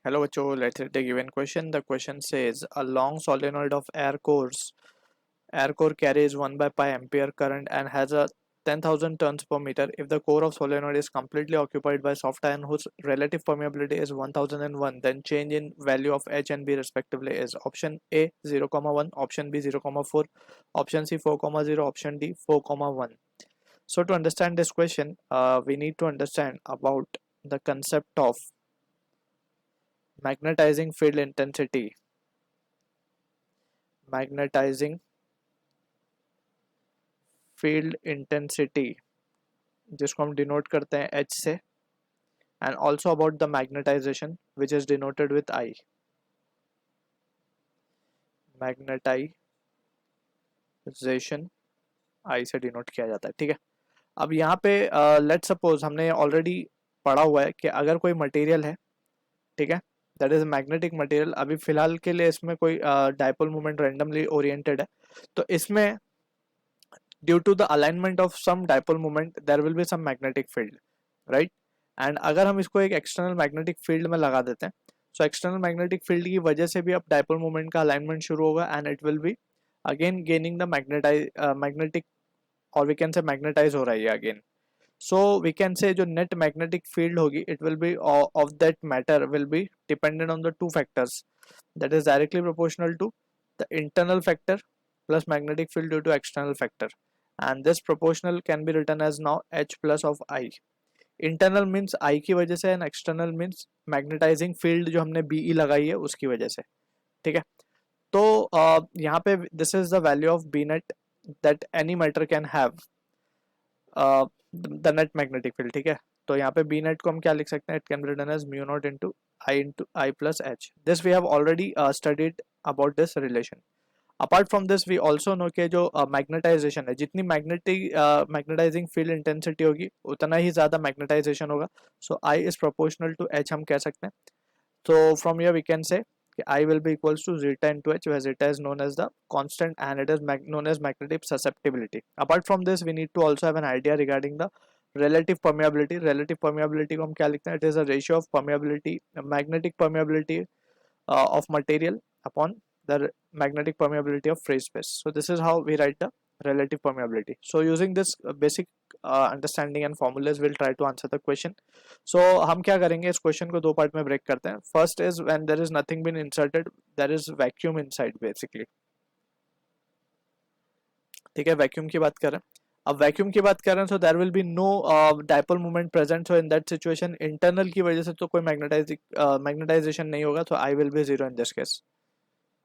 Hello, Bacho. Let's read the given question. The question says a long solenoid of air core carries 1 by pi ampere current and has a 10,000 turns per meter. If the core of solenoid is completely occupied by soft iron whose relative permeability is 1001, then change in value of H and B respectively is option A 0,1, option B 0,4, option C 4,0, option D 4,1. So to understand this question, we need to understand about the concept of magnetizing field intensity. Magnetizing field intensity जिसको हम denote करते हैं H से, and also about the magnetization which is denoted with I. Magnetization I से denote किया जाता है, ठीक है। अब यहाँ पे लेट सपोज हमने ऑलरेडी पढ़ा हुआ है कि अगर कोई मटेरियल है, ठीक है, दैट इज मैग्नेटिक मटेरियल, अभी फिलहाल के लिए इसमें कोई डायपोल मोमेंट रैंडमली ओरिएंटेड है, तो इसमें due to the alignment of some dipole moment there will be some magnetic field, right. And अगर हम इसको एक एक्सटर्नल मैग्नेटिक फील्ड में लगा देते हैं, सो एक्सटर्नल मैग्नेटिक फील्ड की वजह से भी अब डायपोल मोमेंट का अलाइनमेंट शुरू होगा and it will be again gaining the magnetic, और वी कैन से मैग्नेटाइज हो रहा है again. So we can say जो नेट मैग्नेटिक फील्ड होगी it will be of that matter will be dependent on the two factors, that is directly proportional to the internal factor plus magnetic field due to external factor, and this proportional can be written as now H plus of I. Internal means I की वजह से, and external means magnetizing field जो हमने BE लगाई है उसकी वजह से, ठीक है। तो यहाँ पे this is the value of B net that any matter can have the net magnetic field, ठीक है। तो यहाँ पे B net को हम क्या लिख सकते हैं, it can be written as mu naught into I plus H. This we have already studied about this relation. Apart from this we also know के जो मैग्नेटाइजेशन है, जितनी मैग्नेटाइजिंग फील्ड इंटेंसिटी होगी उतना ही ज़्यादा मैग्नेटाइजेशन होगा। सो I is proportional to H हम कह सकते हैं। तो from here we can say I will be equals to zeta into H, where zeta is known as the constant and it is known as magnetic susceptibility. Apart from this we need to also have an idea regarding the relative permeability. Relative permeability को हम क्या लिखते हैं, it is a ratio of permeability, magnetic permeability of material upon the magnetic permeability of free space. So this is how we write the relative permeability. So using this basic understanding and formulas we'll try to answer the question. So हम क्या करेंगे, इस question को दो part में break करते हैं. First is when there is nothing been inserted, there is vacuum inside basically, ठीक है, वैक्यूम की बात करें। अब वैक्यूम की बात करें तो there will be no dipole moment present, so in that situation internal की वजह से तो कोई मैग्नेटाइजेशन नहीं होगा, तो I will be zero in this case,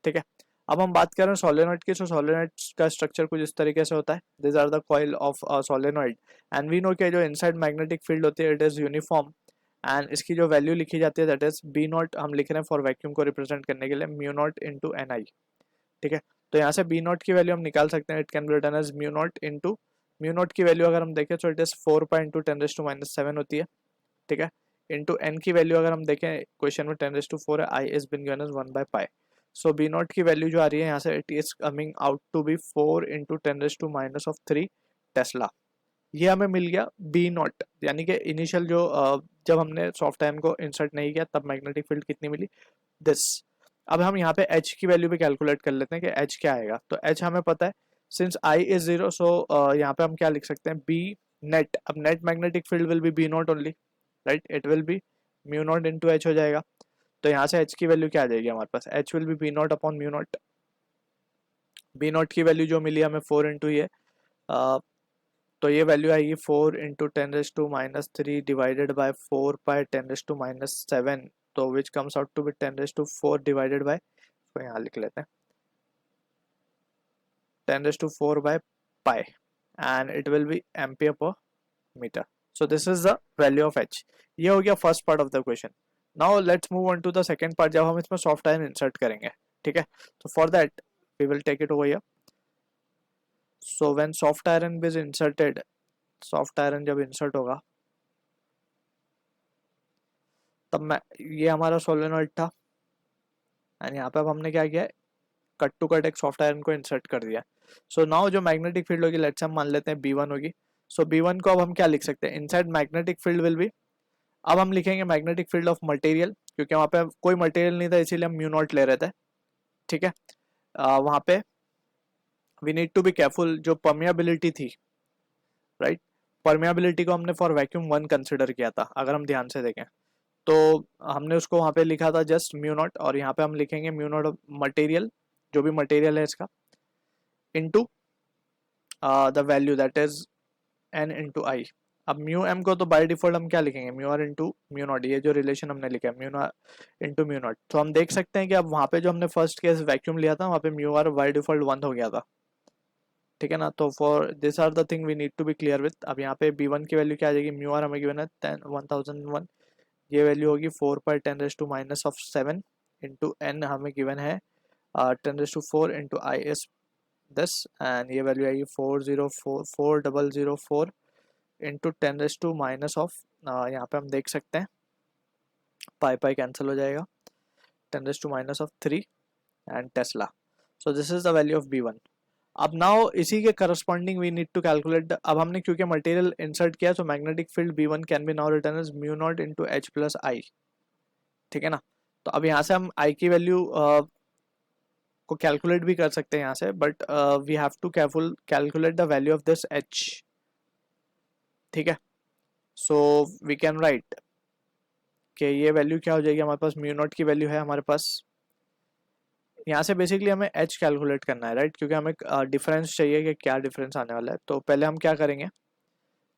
ठीक है। अब हम बात करें सोलेनॉइड की, तो सोलेनॉइड का स्ट्रक्चर कुछ इस तरीके से होता है, this are the coil of solenoid and we know के जो इनसाइड मैग्नेटिक फील्ड होती है इट इज यूनिफॉर्म, एंड इसकी जो वैल्यू लिखी जाती है दैट इज बी नॉट, हम लिख रहे हैं फॉर वैक्यूम को रिप्रेजेंट करने के लिए म्यू नॉट इंटू एन आई, ठीक है। तो यहाँ से बी नॉट की वैल्यू हम निकाल सकते हैं, it can be written as mu naught into, mu naught की वैल्यू अगर हम देखें तो इट इज 4 पाई इंटू 10⁻⁷ होती है, ठीक है। इंटू एन की वैल्यू अगर हम देखें क्वेश्चन में 10⁴ है, I is been given as 1 by pi. So B naught की वैल्यू जो आ रही है यहाँ से it is coming out to be 4 into 10⁻³ tesla. ये हमें मिल गया बी नॉट, यानी कि इनिशियल जो जब हमने सॉफ्ट आयन को इंसर्ट नहीं किया तब मैग्नेटिक फील्ड कितनी मिली, दिस। अब हम यहाँ पे एच की वैल्यू भी कैलकुलेट कर लेते हैं कि एच क्या आएगा। तो एच हमें पता है, सिंस आई इज 0, सो यहाँ पे हम क्या लिख सकते हैं, बी नेट। अब net magnetic field will be B naught only, right, it will be mu naught into H हो जाएगा। तो यहाँ से h की वैल्यू क्या आ जाएगी हमारे पास, h will be B naught upon mu naught. B naught की वैल्यू जो मिली हमें 4 इंटू ये, तो ये वैल्यू आएगी 4 इंटू 10⁻³ डिवाइडेड बाय 4 पाई 10⁻⁷, तो which comes out to be 10⁴ divided by, तो यहाँ लिख लेते हैं 10⁴ by pi, and it will be ampere per metre. So this is the value of h। ये हो गया first part of the question. Now let's move on to the second part, जब हम इसमें सॉफ्ट आयन इंसर्ट करेंगे, ठीक है। तो for that we will take it over here. So when soft iron is inserted, soft iron जब insert होगा तब मैं, ये हमारा सोलेनॉइड था एंड यहाँ पे अब हमने क्या किया, कट टू कट एक सॉफ्ट आयरन को इंसर्ट कर दिया। सो नाउ जो मैग्नेटिक फील्ड होगी, लेट्स हम मान लेते हैं B1 होगी। सो B1 को अब हम क्या लिख सकते हैं, inside magnetic field will B, अब हम लिखेंगे मैग्नेटिक फील्ड ऑफ मटेरियल, क्योंकि वहाँ पे कोई मटेरियल नहीं था इसीलिए हम म्यू नॉट ले रहे थे, ठीक है। वहाँ पे we need to be careful, जो परमियाबिलिटी थी, राइट, परमियाबिलिटी को हमने फॉर वैक्यूम 1 कंसिडर किया था, अगर हम ध्यान से देखें तो हमने उसको वहाँ पे लिखा था जस्ट म्यू नॉट, और यहाँ पे हम लिखेंगे म्यू नॉट ऑफ मटेरियल, जो भी मटेरियल है इसका, into the value that is n into I. अब म्यू एम को तो बाय डिफॉल्ट हम क्या लिखेंगे, mu R into mu naught, ये जो रिलेशन हमने लिखा है म्यू इंटू म्यू नॉट। तो हम देख सकते हैं कि अब वहाँ पे जो हमने फर्स्ट केस वैक्यूम लिया था वहाँ पे म्यू आर बाय डिफॉल्ट 1 हो गया था, ठीक है ना। तो for this are the thing we need to be clear with. अब यहाँ पे b1 की वैल्यू क्या आ जाएगी, म्यू आर हमें गिवन है 1001, ये वैल्यू होगी 4/10⁻⁻⁷ इंटू n हमें गिवन है 10⁴ into I is this, and ये वैल्यू आएगी 4004 इंटू 10⁻⁻, यहाँ पे हम देख सकते हैं पाई पाई कैंसिल हो जाएगा, 10⁻³ and tesla. So this is the value of b1। अब नाउ इसी के corresponding we need to calculate, अब हमने क्योंकि मटेरियल इंसर्ट किया तो magnetic field b1 can be now return as mu naught into h plus I, ठीक है ना। तो अब यहाँ से हम i की वैल्यू को कैलकुलेट भी कर सकते हैं यहाँ से, but we have to careful calculate the value of this h, ठीक है। सो वी कैन राइट कि ये वैल्यू क्या हो जाएगी, हमारे पास म्यू नॉट की वैल्यू है हमारे पास, यहाँ से बेसिकली हमें h कैलकुलेट करना है, राइट, क्योंकि हमें डिफरेंस चाहिए कि क्या डिफरेंस आने वाला है। तो पहले हम क्या करेंगे,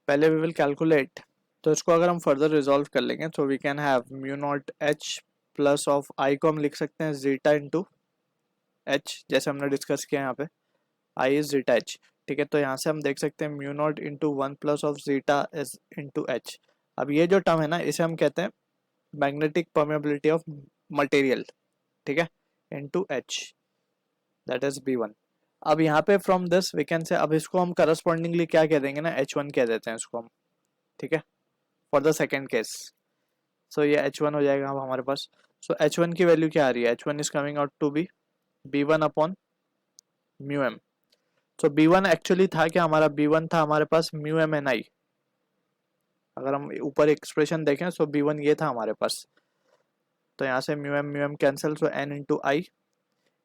पहले वी विल कैलकुलेट, तो इसको अगर हम फर्दर रिजॉल्व कर लेंगे तो we can have mu naught h plus of i को हम लिख सकते हैं जीटा इंटू h, जैसे हमने डिस्कस किया यहाँ पे i इज जीटा h, ठीक है। तो यहाँ से हम देख सकते हैं mu naught into 1 plus of zeta is into h। अब ये जो टर्म है ना इसे हम कहते हैं मैग्नेटिक परमेबिलिटी ऑफ मटेरियल, ठीक है, into h, that is b1। अब यहाँ पे फ्रॉम दिस वी कैन से, अब इसको हम करस्पॉन्डिंगली क्या कह देंगे ना, h1 कह देते हैं इसको हम, ठीक है, फॉर द सेकेंड केस। सो ये h1 हो जाएगा अब हमारे पास। सो h1 की वैल्यू क्या आ रही है, h1 is coming out to be b1 upon mu M. So b1 actually था क्या हमारा, b1 था हमारे पास म्यू एम एन आई, अगर हम ऊपर एक्सप्रेशन देखें सो b1 ये था हमारे पास। तो यहाँ से म्यू एम कैंसिल, सो n इंटू आई,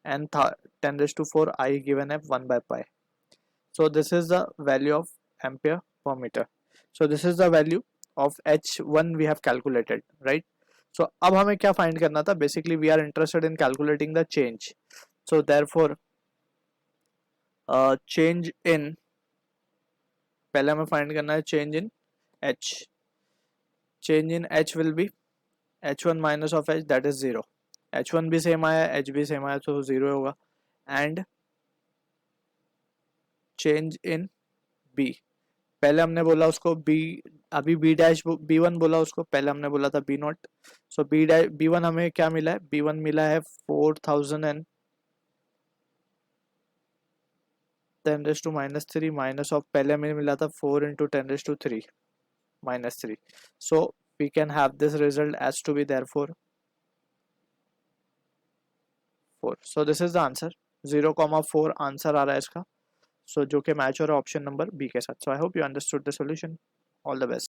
n था 10⁴, आई गिवन है 1/π। So this is the value of ampere per meter. So this is the value of H1 we have calculated, right? So अब हमें क्या find करना था, basically we are interested in calculating the change. So therefore change in, पहले हमें find करना है change in H. Change in H will be H1 minus of H, that is 0. H1 भी same आया, H भी same आया, तो 0 होगा। And change in B, पहले हमने बोला उसको b, अभी b डैश b1 बोला उसको, पहले हमने बोला था b not. So b dash b1 हमें क्या मिला है, b1 मिला है 4010⁻³ माइनस ऑफ, पहले हमें मिला था 4 into 10⁻³ minus 3। So we can have this result as to be therefore 4। So this is the answer, 0,4 answer आ रहा है इसका। सो जो कि मैच हो रहा है ऑप्शन नंबर बी के साथ। So I hope you understood the solution. All the best.